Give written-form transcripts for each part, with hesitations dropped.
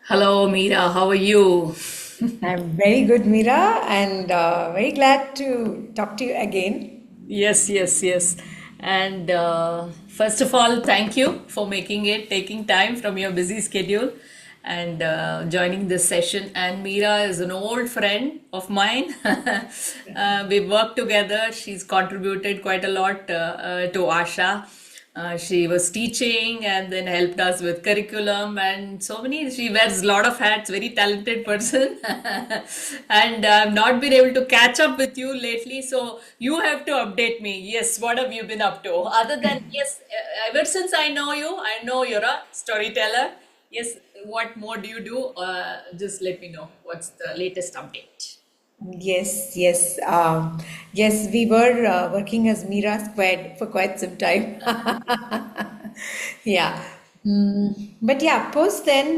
Hello, Meera. How are you? I'm very good, Meera, and very glad to talk to you again. Yes, yes, yes. And first of all, thank you for taking time from your busy schedule and joining this session. And Meera is an old friend of mine. We've worked together. She's contributed quite a lot to Asha. She was teaching and then helped us with curriculum and so many. She wears a lot of hats, very talented person. And I've not been able to catch up with you lately, so you have to update me. Yes, what have you been up to? Other than, yes, ever since I know you, I know you're a storyteller. Yes, what more do you do? Just let me know. What's the latest update? Yes. We were working as Meera Squad for quite some time. Yeah. But yeah, post then,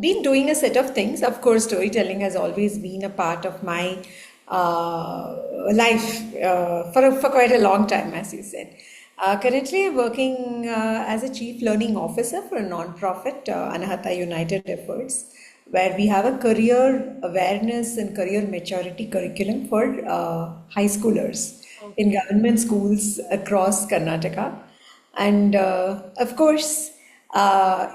been doing a set of things. Of course, storytelling has always been a part of my life for quite a long time, as you said. Currently, I'm working as a chief learning officer for a non-profit, Anahata United Efforts, where we have a career awareness and career maturity curriculum for high schoolers in Okay. government schools across Karnataka. And of course,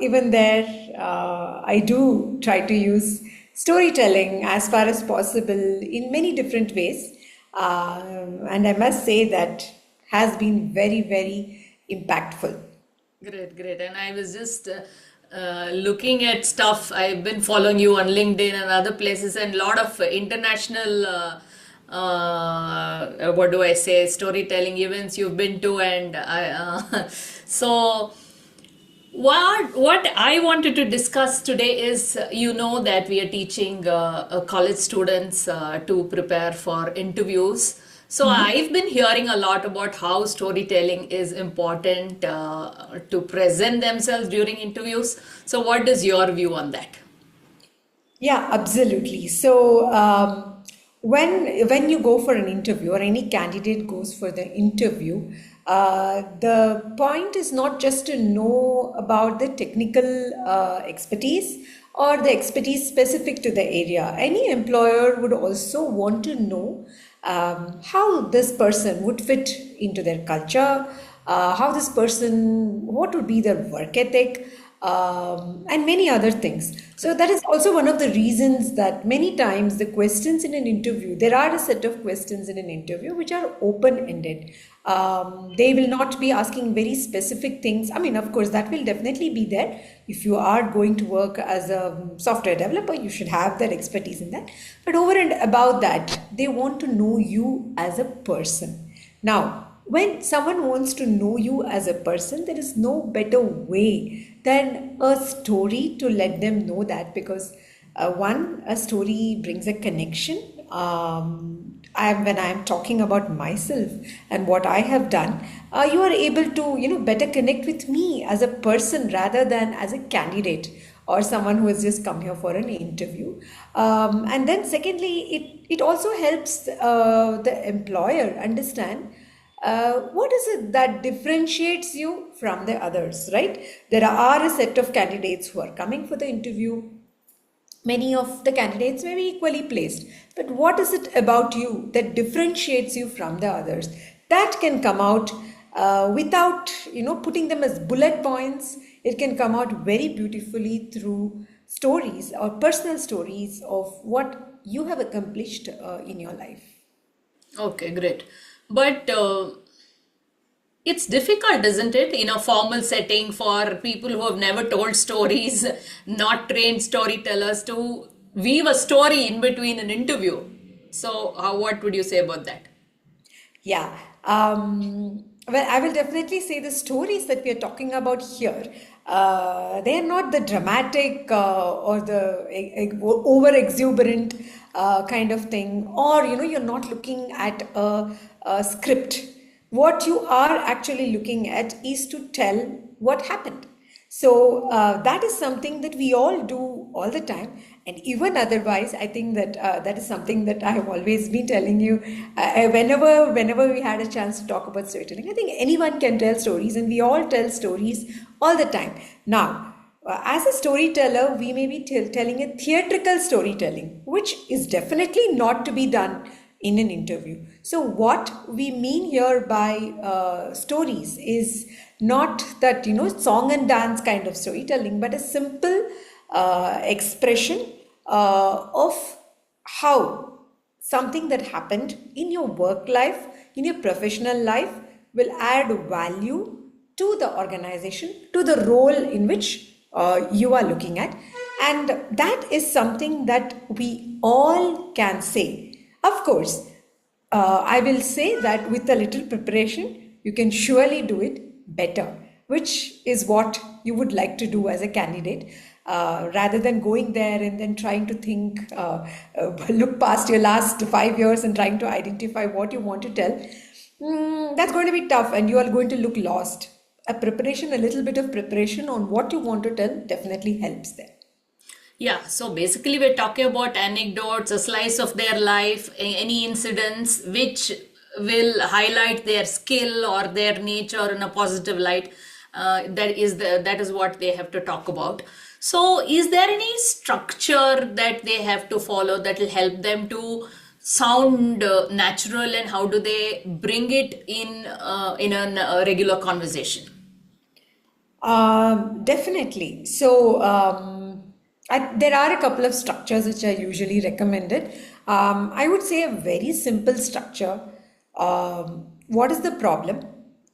even there, I do try to use storytelling as far as possible in many different ways. And I must say that has been very, very impactful. Great, great. And I was just looking at stuff. I've been following you on LinkedIn and other places, and a lot of international, what do I say, storytelling events you've been to. And so, what I wanted to discuss today is you know that we are teaching college students to prepare for interviews. So I've been hearing a lot about how storytelling is important to present themselves during interviews. So what is your view on that? Yeah, absolutely. So when you go for an interview or any candidate goes for the interview, the point is not just to know about the technical expertise or the expertise specific to the area. Any employer would also want to know how this person would fit into their culture, how this person, what would be their work ethic, and many other things. So that is also one of the reasons that many times the questions in an interview, there are a set of questions in an interview which are open-ended. They will not be asking very specific things. I mean, of course, that will definitely be there. If you are going to work as a software developer, you should have that expertise in that. But over and above that, they want to know you as a person. Now, when someone wants to know you as a person, there is no better way than a story to let them know that, because one, a story brings a connection. When I'm talking about myself and what I have done, you are able to, better connect with me as a person rather than as a candidate or someone who has just come here for an interview. And then secondly, it also helps the employer understand what is it that differentiates you from the others, right? There are a set of candidates who are coming for the interview. Many of the candidates may be equally placed, but what is it about you that differentiates you from the others? That can come out without, putting them as bullet points. It can come out very beautifully through stories or personal stories of what you have accomplished in your life. Okay, great. But it's difficult, isn't it, in a formal setting for people who have never told stories, not trained storytellers, to weave a story in between an interview. So, what would you say about that? Yeah. Well, I will definitely say the stories that we are talking about here, they are not the dramatic or the over exuberant kind of thing, or you're not looking at a script. What you are actually looking at is to tell what happened. So that is something that we all do all the time, and even otherwise, I think that that is something that I have always been telling you. Whenever we had a chance to talk about storytelling, I think anyone can tell stories, and we all tell stories all the time. Now, As a storyteller, we may be telling a theatrical storytelling, which is definitely not to be done in an interview. So, what we mean here by stories is not that, song and dance kind of storytelling, but a simple expression of how something that happened in your work life, in your professional life, will add value to the organization, to the role in which you are looking at. And that is something that we all can say. Of course, I will say that with a little preparation, you can surely do it better, which is what you would like to do as a candidate. Rather than going there and then trying to think, look past your last 5 years and trying to identify what you want to tell, that's going to be tough and you are going to look lost. A preparation, a little bit of preparation on what you want to tell definitely helps there. Yeah, so basically we're talking about anecdotes, a slice of their life, any incidents which will highlight their skill or their nature in a positive light. That is what they have to talk about. So is there any structure that they have to follow that will help them to sound natural, and how do they bring it in a regular conversation? Definitely. So, there are a couple of structures which are usually recommended. I would say a very simple structure. What is the problem,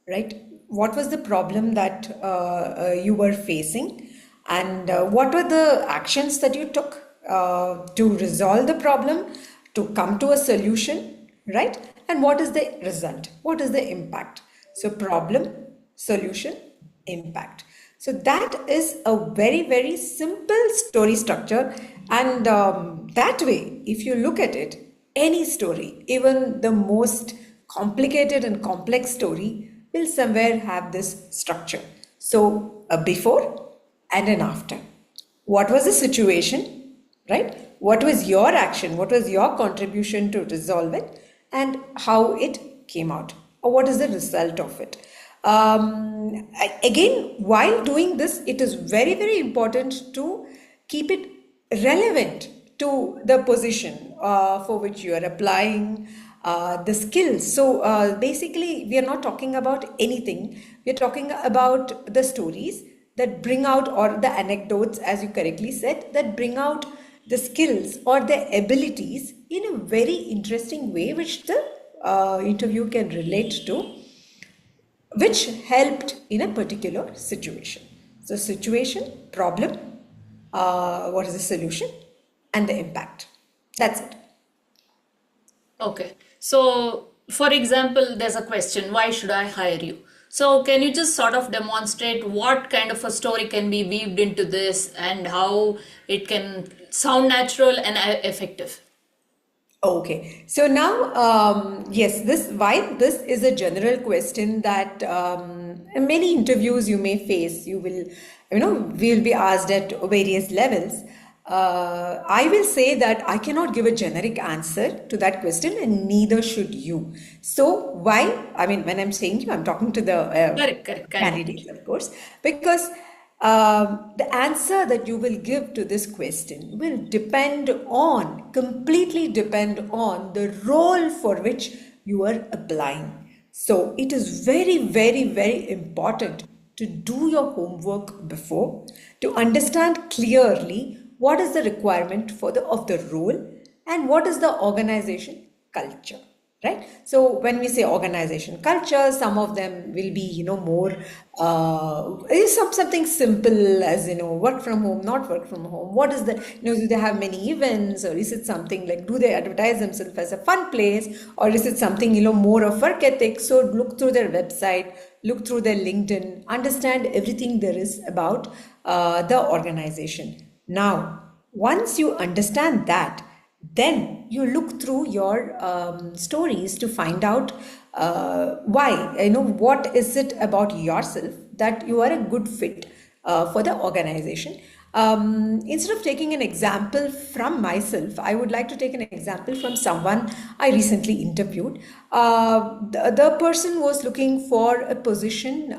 right? What was the problem that you were facing, and what were the actions that you took to resolve the problem, to come to a solution, right? And what is the result? What is the impact? So, problem, solution, impact. So that is a very, very simple story structure. And that way, if you look at it, any story, even the most complicated and complex story, will somewhere have this structure. So a before and an after. What was the situation, right? What was your action? What was your contribution to resolve it? And how it came out, or what is the result of it? Again, while doing this, it is very, very important to keep it relevant to the position for which you are applying the skills. So basically, we are not talking about anything. We are talking about the stories that bring out, or the anecdotes, as you correctly said, that bring out the skills or the abilities in a very interesting way, which the interview can relate to, which helped in a particular situation. So, situation, problem, what is the solution, and the impact. That's it. Okay. So, for example, there's a question, why should I hire you? So, can you just sort of demonstrate what kind of a story can be weaved into this and how it can sound natural and effective? Okay, so now, yes, this is a general question that in many interviews you may face. We'll be asked at various levels. I will say that I cannot give a generic answer to that question, and neither should you. So, why? I mean, when I'm saying you, I'm talking to the Correct. candidates, of course, because the answer that you will give to this question will completely depend on the role for which you are applying. So it is very, very, very important to do your homework before, to understand clearly what is the requirement of the role and what is the organization culture, right? So when we say organization culture, some of them will be more something simple, as work from home, not work from home. What is the, do they have many events, or is it something like, do they advertise themselves as a fun place, or is it something more of work ethic? So look through their website, look through their LinkedIn, understand everything there is about the organization. Now once you understand that, then you look through your stories to find out why, what is it about yourself that you are a good fit for the organization. Instead of taking an example from myself, I would like to take an example from someone I recently interviewed. The person was looking for a position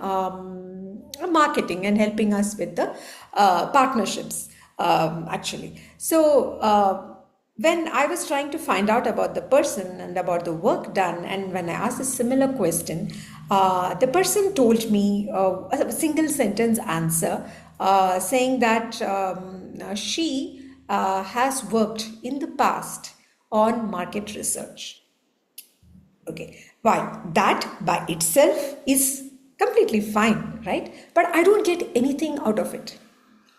marketing and helping us with the partnerships, actually. So when I was trying to find out about the person and about the work done, and when I asked a similar question, the person told me a single sentence answer, saying that she has worked in the past on market research. Okay, why? That by itself is completely fine, right? But I don't get anything out of it.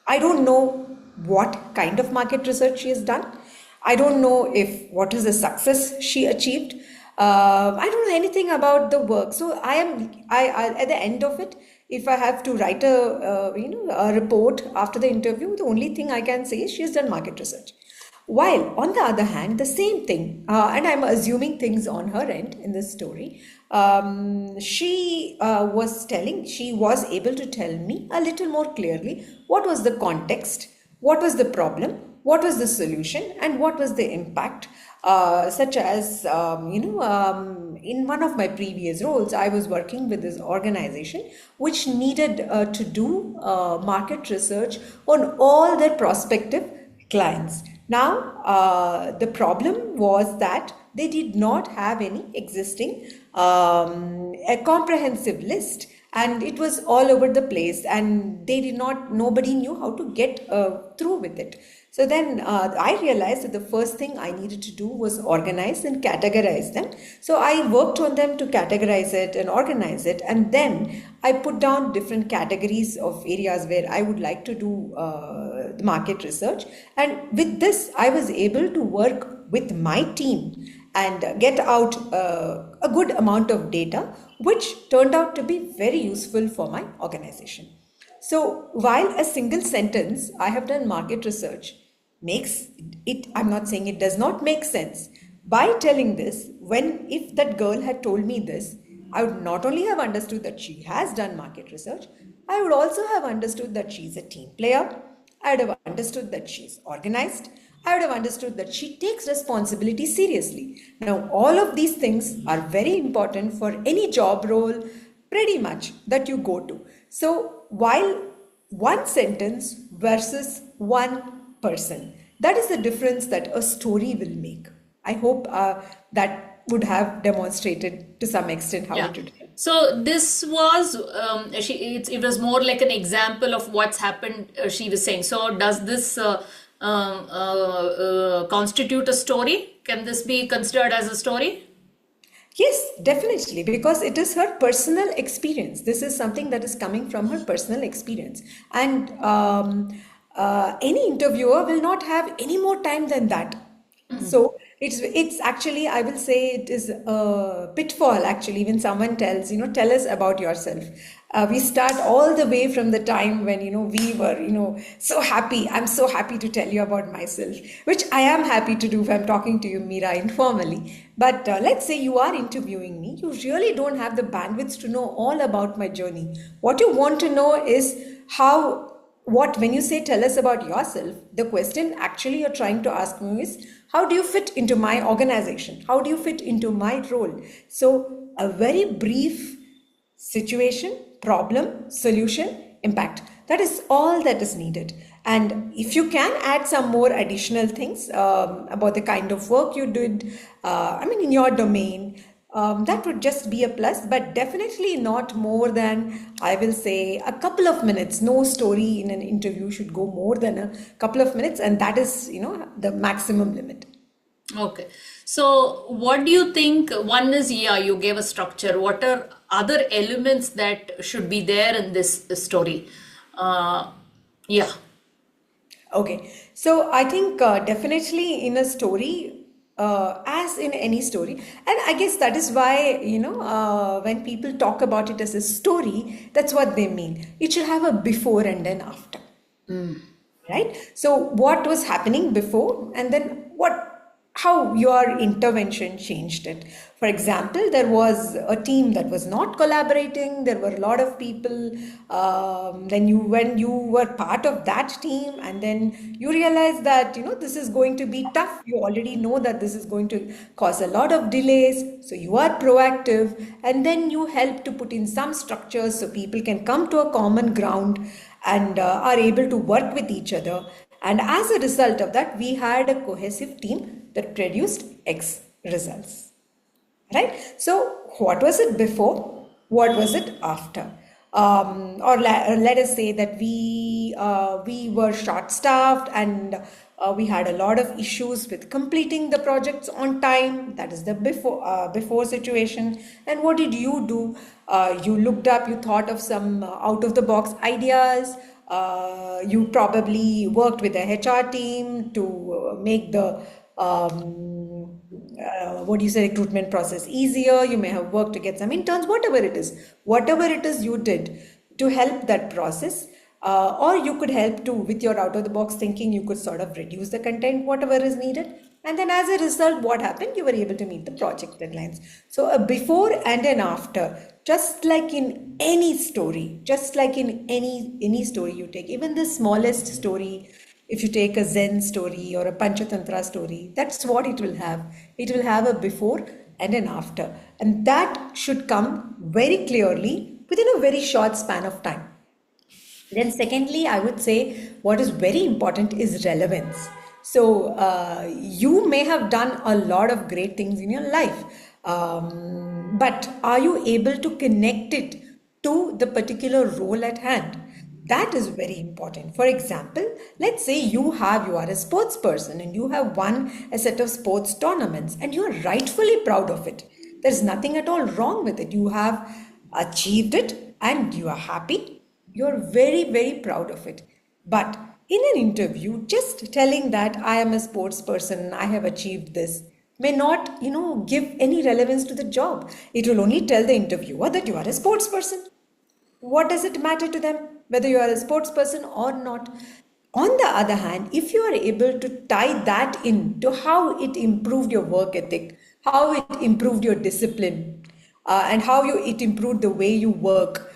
I don't know what kind of market research she has done. I don't know if what is the success she achieved. I don't know anything about the work. So I at the end of it, if I have to write a report after the interview, the only thing I can say is she has done market research. While on the other hand, the same thing, and I'm assuming things on her end in this story, she she was able to tell me a little more clearly what was the context, what was the problem, what was the solution, and what was the impact. Such as, in one of my previous roles, I was working with this organization which needed to do market research on all their prospective clients. Now, the problem was that they did not have any existing a comprehensive list, and it was all over the place, and nobody knew how to get through with it. So then I realized that the first thing I needed to do was organize and categorize them. So I worked on them to categorize it and organize it, and then I put down different categories of areas where I would like to do the market research. And with this, I was able to work with my team and get out a good amount of data, which turned out to be very useful for my organization. So while a single sentence, I have done market research, makes it, I'm not saying it does not make sense. By telling this, if that girl had told me this, I would not only have understood that she has done market research, I would also have understood that she's a team player. I would have understood that she's organized. I would have understood that she takes responsibility seriously. Now, all of these things are very important for any job role, pretty much, that you go to. So, while one sentence versus one person, that is the difference that a story will make. I hope that would have demonstrated to some extent how Yeah. it would help. So this was it was more like an example of what's happened. She was saying. So does this constitute a story? Can this be considered as a story? Yes, definitely, because it is her personal experience. This is something that is coming from her personal experience. And any interviewer will not have any more time than that. So it's actually, I will say, it is a pitfall actually when someone tells, tell us about yourself. We start all the way from the time when we were so happy. I'm so happy to tell you about myself, which I am happy to do if I'm talking to you, Meera, informally. But let's say you are interviewing me, you really don't have the bandwidth to know all about my journey. What you want to know is when you say tell us about yourself, the question actually you're trying to ask me is, how do you fit into my organization? How do you fit into my role? So a very brief situation, problem, solution, impact. That is all that is needed. And if you can add some more additional things about the kind of work you did, in your domain, that would just be a plus, but definitely not more than, I will say, a couple of minutes. No story in an interview should go more than a couple of minutes, and that is, the maximum limit. Okay. So what do you think? One is, yeah, you gave a structure. What are other elements that should be there in this story? Yeah. Okay, so I think definitely in a story, as in any story, and I guess that is why, when people talk about it as a story, that's what they mean. It should have a before and then after, right? So, what was happening before, and then what how your intervention changed it. For example, there was a team that was not collaborating. There were a lot of people. Then when you were part of that team, and then you realize that this is going to be tough. You already know that this is going to cause a lot of delays. So you are proactive, and then you help to put in some structures so people can come to a common ground and are able to work with each other. And as a result of that, we had a cohesive team that produced X results. Right? So, what was it before? What was it after? Or let us say that we were short staffed, and we had a lot of issues with completing the projects on time. That is the before situation. And what did you do? You looked up, you thought of some out of the box ideas. You probably worked with the HR team to make the what do you say, recruitment process easier. You may have worked to get some interns, whatever it is you did to help that process. Or you could help to, with your out of the box thinking, you could sort of reduce the content, whatever is needed. And then as a result, what happened? You were able to meet the project deadlines. So a before and an after, just like in any story, just like in any story you take, even the smallest story, if you take a Zen story or a Panchatantra story, that's what it will have. It will have a before and an after. And that should come very clearly within a very short span of time. Then, secondly, I would say what is very important is relevance. So, you may have done a lot of great things in your life, but are you able to connect it to the particular role at hand? That is very important. For example, let's say you are a sports person and you have won a set of sports tournaments and you are rightfully proud of it. There's nothing at all wrong with it. You have achieved it and you are happy. You're very, very proud of it. But in an interview, just telling that I am a sports person, I have achieved this, may not, give any relevance to the job. It will only tell the interviewer that you are a sports person. What does it matter to them whether you are a sports person or not? On the other hand, if you are able to tie that in to how it improved your work ethic, how it improved your discipline, and how it improved the way you work,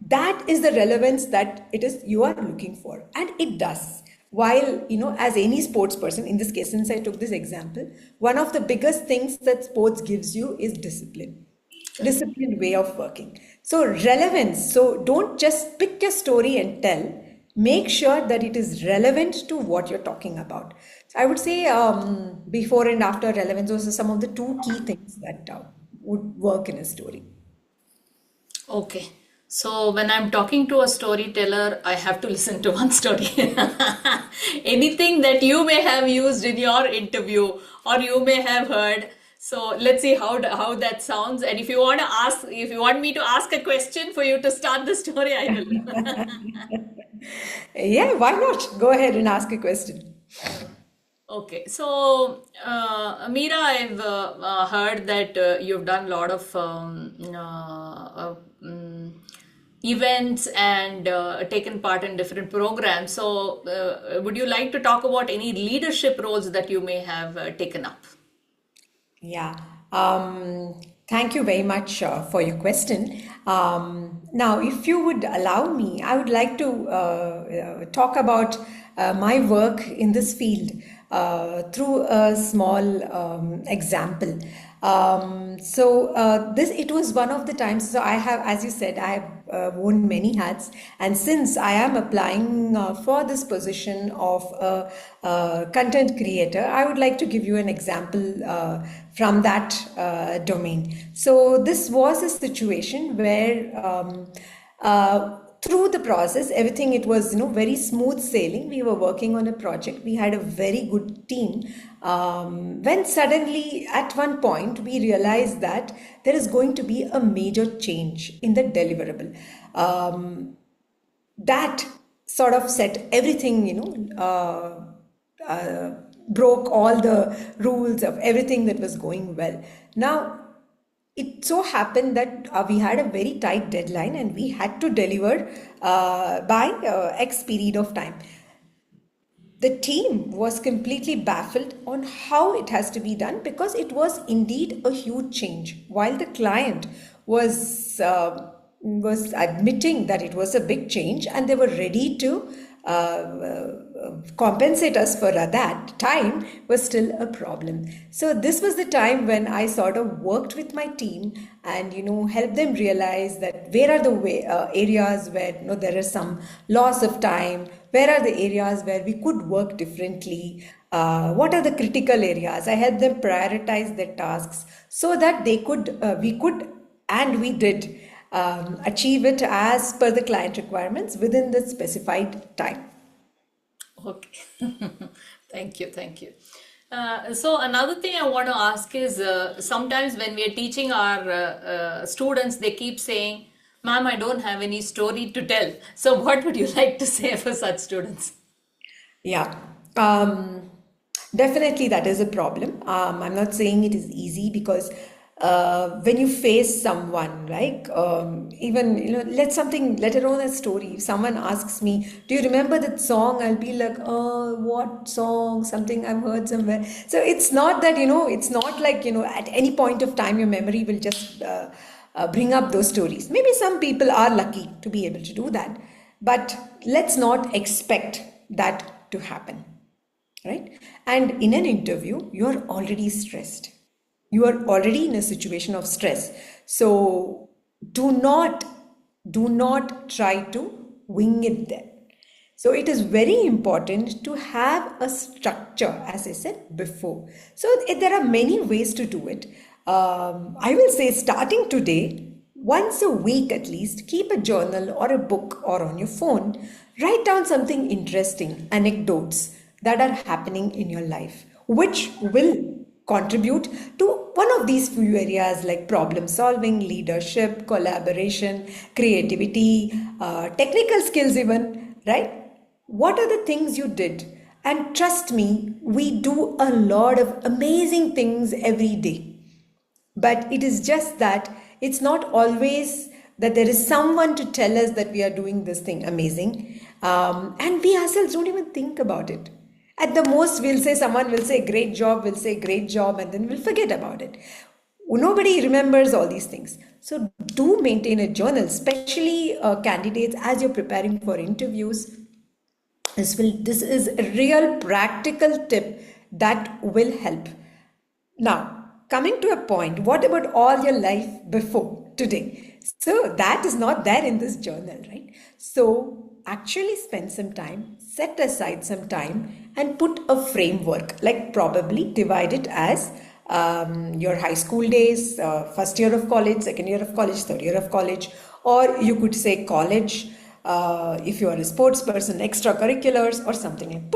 that is the relevance that it is you are looking for, and it does. While as any sports person, in this case, since I took this example, one of the biggest things that sports gives you is discipline, disciplined way of working. So relevance. So don't just pick a story and tell. Make sure that it is relevant to what you're talking about. So I would say before and after relevance, those are some of the two key things that would work in a story. Okay. So when I'm talking to a storyteller, I have to listen to one story. Anything that you may have used in your interview or you may have heard. So let's see how that sounds. And if you want me to ask a question for you to start the story, I will. Yeah, why not? Go ahead and ask a question. Okay, so Meera, I've heard that you've done a lot of events and taken part in different programs. So, would you like to talk about any leadership roles that you may have taken up? Yeah. Thank you very much for your question. Now, if you would allow me, I would like to talk about my work in this field through a small example. This it was one of the times. So I have, as you said, I have worn many hats, and since I am applying for this position of a content creator, I would like to give you an example from that domain. So this was a situation where through the process, everything, it was very smooth sailing. We were working on a project. We had a very good team. When suddenly at one point we realized that there is going to be a major change in the deliverable. That sort of set everything, broke all the rules of everything that was going well. Now, it so happened that we had a very tight deadline and we had to deliver by X period of time. The team was completely baffled on how it has to be done because it was indeed a huge change. While the client was admitting that it was a big change and they were ready to compensate us for that, time was still a problem. So this was the time when I sort of worked with my team and helped them realize that where are the areas where there is some loss of time, where are the areas where we could work differently, what are the critical areas. I helped them prioritize their tasks so that we could, and we did achieve it as per the client requirements within the specified time. Okay. Thank you. Thank you. So another thing I want to ask is sometimes when we are teaching our students, they keep saying, "Ma'am, I don't have any story to tell." So what would you like to say for such students? Yeah, definitely that is a problem. I'm not saying it is easy because when you face someone, like even let alone a story. If someone asks me, "Do you remember that song?" I'll be like, "Oh, what song? Something I've heard somewhere." So it's not that it's not like at any point of time your memory will just bring up those stories. Maybe some people are lucky to be able to do that, but let's not expect that to happen, right? And in an interview, you're already stressed. You are already in a situation of stress. So do not try to wing it there. So it is very important to have a structure, as I said before. So there are many ways to do it. I will say starting today, once a week at least, keep a journal or a book or on your phone, write down something interesting, anecdotes that are happening in your life, which will contribute to one of these few areas like problem solving, leadership, collaboration, creativity, technical skills, even, right? What are the things you did? And trust me, we do a lot of amazing things every day. But it is just that it's not always that there is someone to tell us that we are doing this thing amazing. And we ourselves don't even think about it. At the most, someone will say great job, we'll say great job, and then we'll forget about it. Nobody remembers all these things. So do maintain a journal, especially candidates as you're preparing for interviews. This is a real practical tip that will help. Now, coming to a point, what about all your life before today? So that is not there in this journal, right? So actually spend some time, set aside some time, and put a framework, like probably divide it as your high school days, first year of college, second year of college, third year of college, or you could say college, if you are a sports person, extracurriculars or something like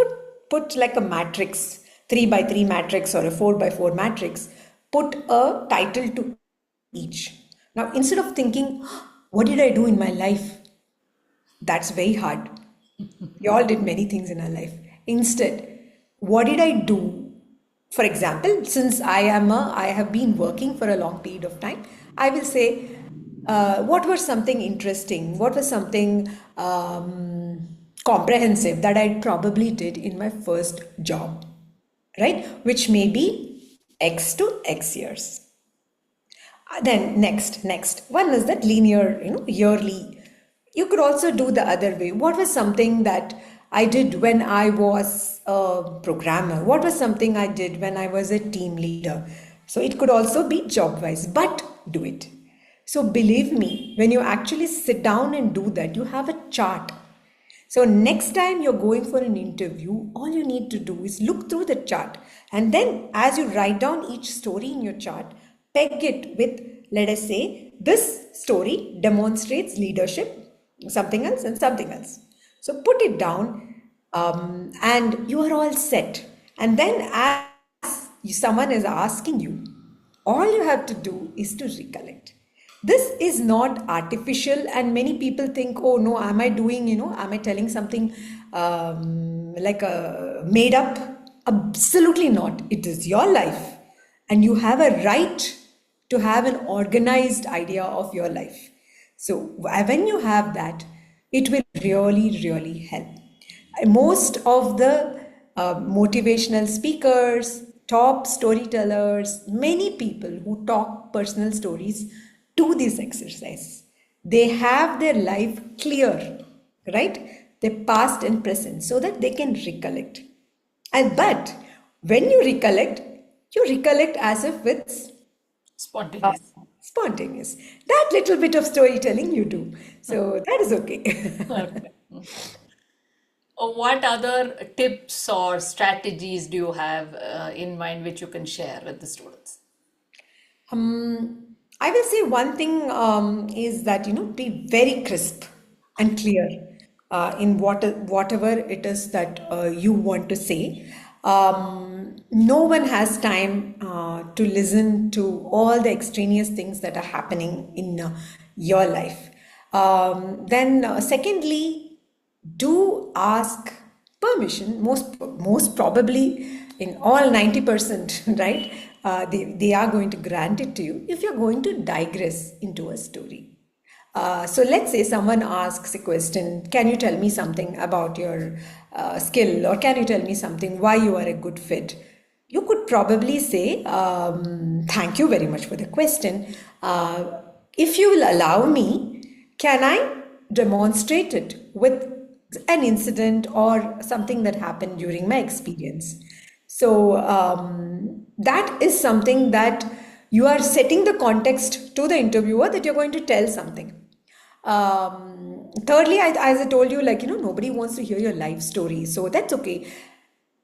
put like a matrix, 3 by 3 matrix or a 4 by 4 matrix. Put a title to each. Now instead of thinking, what did I do in my life? That's very hard. We all did many things in our life. Instead, what did I do? For example, since I have been working for a long period of time, I will say, what was something interesting? What was something comprehensive that I probably did in my first job, right? Which may be X to X years. Then next one is that linear, yearly. You could also do the other way. What was something that I did when I was a programmer? What was something I did when I was a team leader? So it could also be job wise, but do it. So believe me, when you actually sit down and do that, you have a chart. So next time you're going for an interview, all you need to do is look through the chart. And then as you write down each story in your chart, peg it with, let us say, this story demonstrates leadership, something else and something else. So put it down and you are all set. And then as someone is asking you, all you have to do is to recollect. This is not artificial, and many people think, oh no, am I doing, am I telling something like a made up? Absolutely not. It is your life, and you have a right to have an organized idea of your life. So when you have that, it will really, really help. Most of the motivational speakers, top storytellers, many people who talk personal stories do this exercise. They have their life clear, right? Their past and present, so that they can recollect. And but when you recollect as if it's uh, Spontaneous. spontaneous. That little bit of storytelling you do. So that is okay. Okay. What other tips or strategies do you have in mind which you can share with the students? I will say one thing is that be very crisp and clear in whatever it is that you want to say. No one has time to listen to all the extraneous things that are happening in your life. Then, secondly, do ask permission. Most probably, in all 90%, right? They are going to grant it to you if you're going to digress into a story. So let's say someone asks a question, can you tell me something about your skill, or can you tell me something why you are a good fit? You could probably say, thank you very much for the question. If you will allow me, can I demonstrate it with an incident or something that happened during my experience? So that is something that you are setting the context to the interviewer that you're going to tell something. Thirdly, as I told you, nobody wants to hear your life story, so that's okay.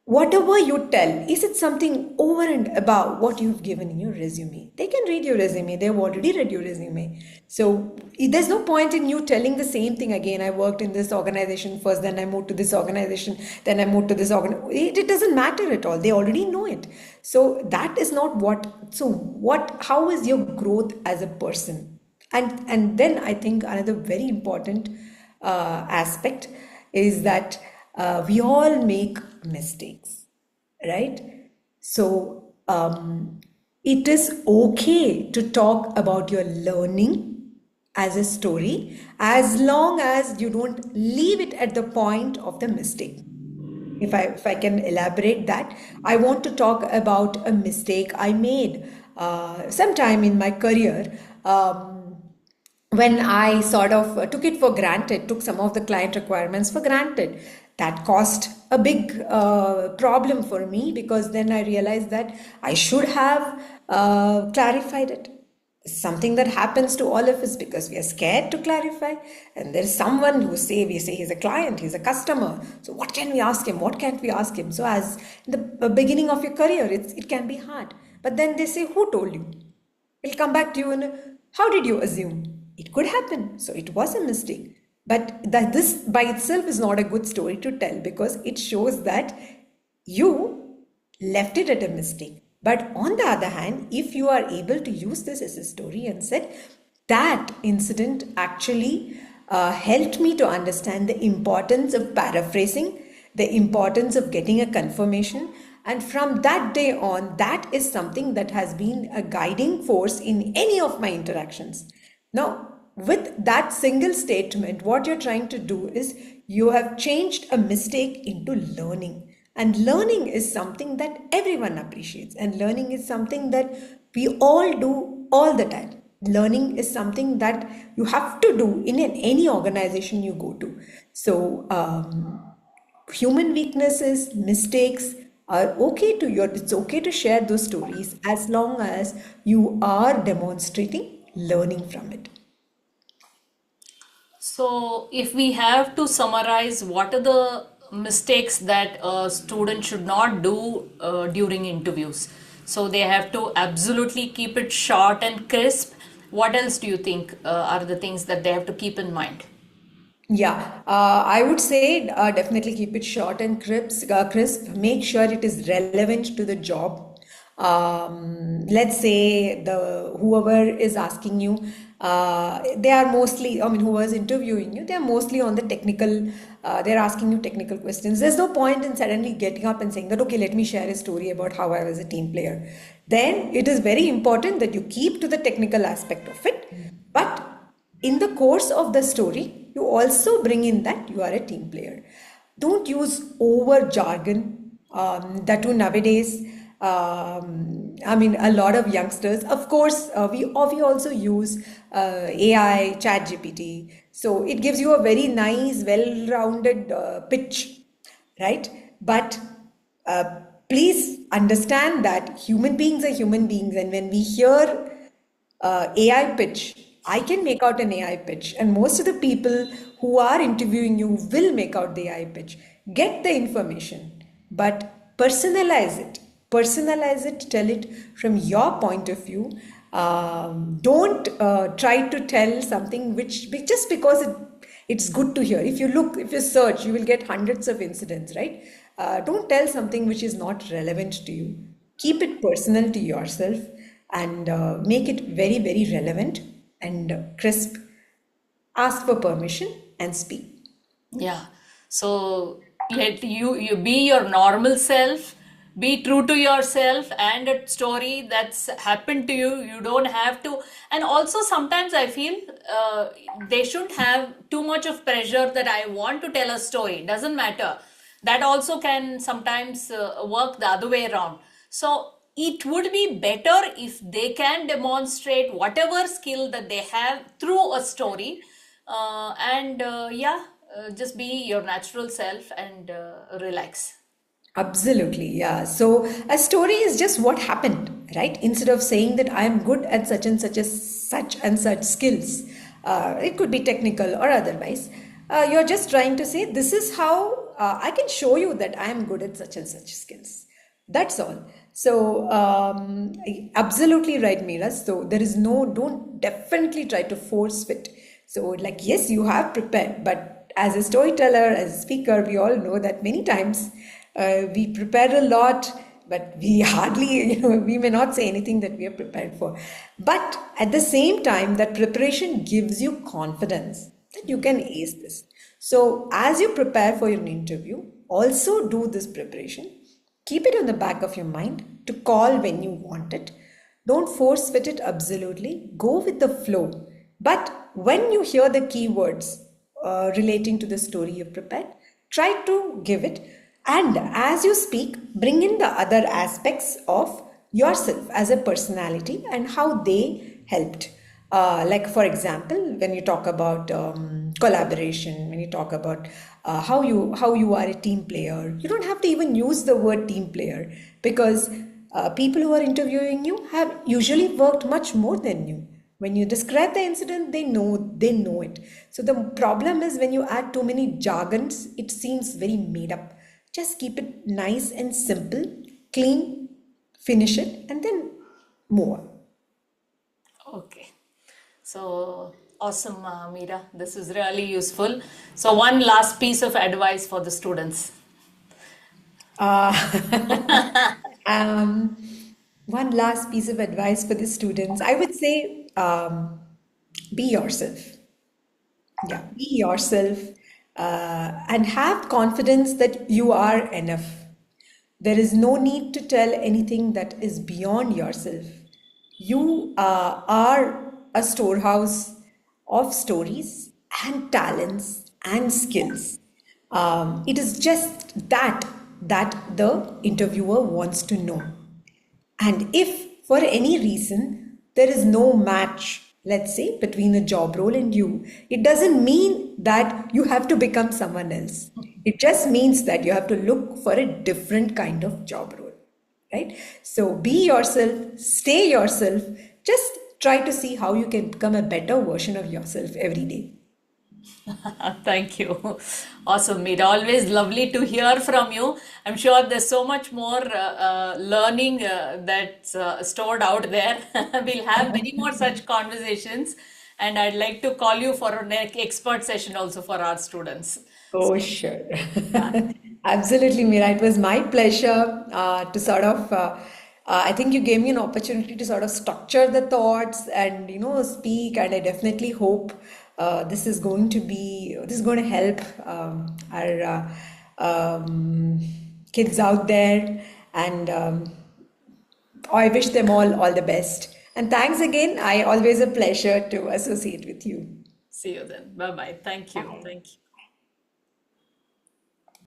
Whatever you tell, is it something over and above what you've given in your resume? They can read your resume, they've already read your resume. So there's no point in you telling the same thing again. I worked in this organization first, then I moved to this organization, then I moved to this organization. It doesn't matter at all. They already know it. So that is not how is your growth as a person? And then I think another very important aspect is that we all make mistakes, right? So it is okay to talk about your learning as a story, as long as you don't leave it at the point of the mistake. If I can elaborate that, I want to talk about a mistake I made sometime in my career. When I sort of took it for granted, took some of the client requirements for granted. That caused a big problem for me, because then I realized that I should have clarified it. Something that happens to all of us because we are scared to clarify. And there's someone we say he's a client, he's a customer. So what can we ask him? What can't we ask him? So as in the beginning of your career, it can be hard. But then they say, who told you? It'll come back to you and how did you assume? It could happen. So it was a mistake. But this by itself is not a good story to tell, because it shows that you left it at a mistake. But on the other hand, if you are able to use this as a story and said, that incident actually helped me to understand the importance of paraphrasing, the importance of getting a confirmation. And from that day on, that is something that has been a guiding force in any of my interactions. Now, with that single statement, what you're trying to do is you have changed a mistake into learning. And learning is something that everyone appreciates. And learning is something that we all do all the time. Learning is something that you have to do in any organization you go to. So, human weaknesses, mistakes are okay it's okay to share those stories as long as you are demonstrating learning from it. So, if we have to summarize, what are the mistakes that a student should not do during interviews? So, they have to absolutely keep it short and crisp. What else do you think are the things that they have to keep in mind? Yeah, I would say definitely keep it short and crisp. Make sure it is relevant to the job. Let's say the whoever is asking you, they are mostly, I mean, who was interviewing you, they are mostly on the technical. They're asking you technical questions. There's no point in suddenly getting up and saying that, okay, let me share a story about how I was a team player. Then it is very important that you keep to the technical aspect of it, but in the course of the story, you also bring in that you are a team player. Don't use over jargon. That too nowadays. I mean, a lot of youngsters. Of course, we also use AI, Chat GPT. So it gives you a very nice, well-rounded pitch, right? But uh, please understand that human beings are human beings, and when we hear AI pitch, I can make out an AI pitch, and most of the people who are interviewing you will make out the AI pitch. Get the information, but personalize it. Personalize it, tell it from your point of view. Don't try to tell something which just because it's good to hear. If you search, you will get hundreds of incidents, right? Don't tell something which is not relevant to you. Keep it personal to yourself and make it very, very relevant and crisp. Ask for permission and speak. Yeah. So let you be your normal self, be true to yourself, and a story that's happened to you. You don't have to. And also sometimes I feel they shouldn't have too much of pressure that I want to tell a story. Doesn't matter. That also can sometimes work the other way around. So it would be better if they can demonstrate whatever skill that they have through a story, and yeah, just be your natural self and relax. Absolutely, yeah. So a story is just what happened, right? Instead of saying that I am good at such and such skills, it could be technical or otherwise. You're just trying to say this is how I can show you that I am good at such and such skills. That's all. So absolutely right, Meera. So there is no, don't definitely try to force fit. So like yes, you have prepared, but as a storyteller, as a speaker, we all know that many times we prepare a lot, but we hardly, we may not say anything that we are prepared for. But at the same time, that preparation gives you confidence that you can ace this. So as you prepare for your interview, also do this preparation. Keep it on the back of your mind to call when you want it. Don't force fit it absolutely. Go with the flow. But when you hear the keywords relating to the story you've prepared, try to give it. And as you speak, bring in the other aspects of yourself as a personality and how they helped. Like for example, when you talk about collaboration, when you talk about how you are a team player, you don't have to even use the word team player because people who are interviewing you have usually worked much more than you. When you describe the incident, they know it. So the problem is when you add too many jargons, it seems very made up. Just keep it nice and simple, clean, finish it, and then move on. Okay. So awesome, Meera. This is really useful. So one last piece of advice for the students. Um, One last piece of advice for the students. I would say be yourself. Yeah, be yourself and have confidence that you are enough. There is no need to tell anything that is beyond yourself. You are a storehouse of stories and talents and skills. It is just that the interviewer wants to know. And if for any reason there is no match, let's say, between the job role and you, it doesn't mean that you have to become someone else. It just means that you have to look for a different kind of job role, right? So be yourself, stay yourself, just try to see how you can become a better version of yourself every day. Thank you. Awesome, Meera. Always lovely to hear from you. I'm sure there's so much more learning that's stored out there. We'll have many more such conversations, and I'd like to call you for an expert session also for our students. Oh, So, sure. yeah. Absolutely, Mira. It was my pleasure to sort of, I think you gave me an opportunity to sort of structure the thoughts and, speak. And I definitely hope this is going to help our kids out there. And I wish them all the best. And thanks again. I always a pleasure to associate with you. See you then. Bye bye. Thank you. Thank you.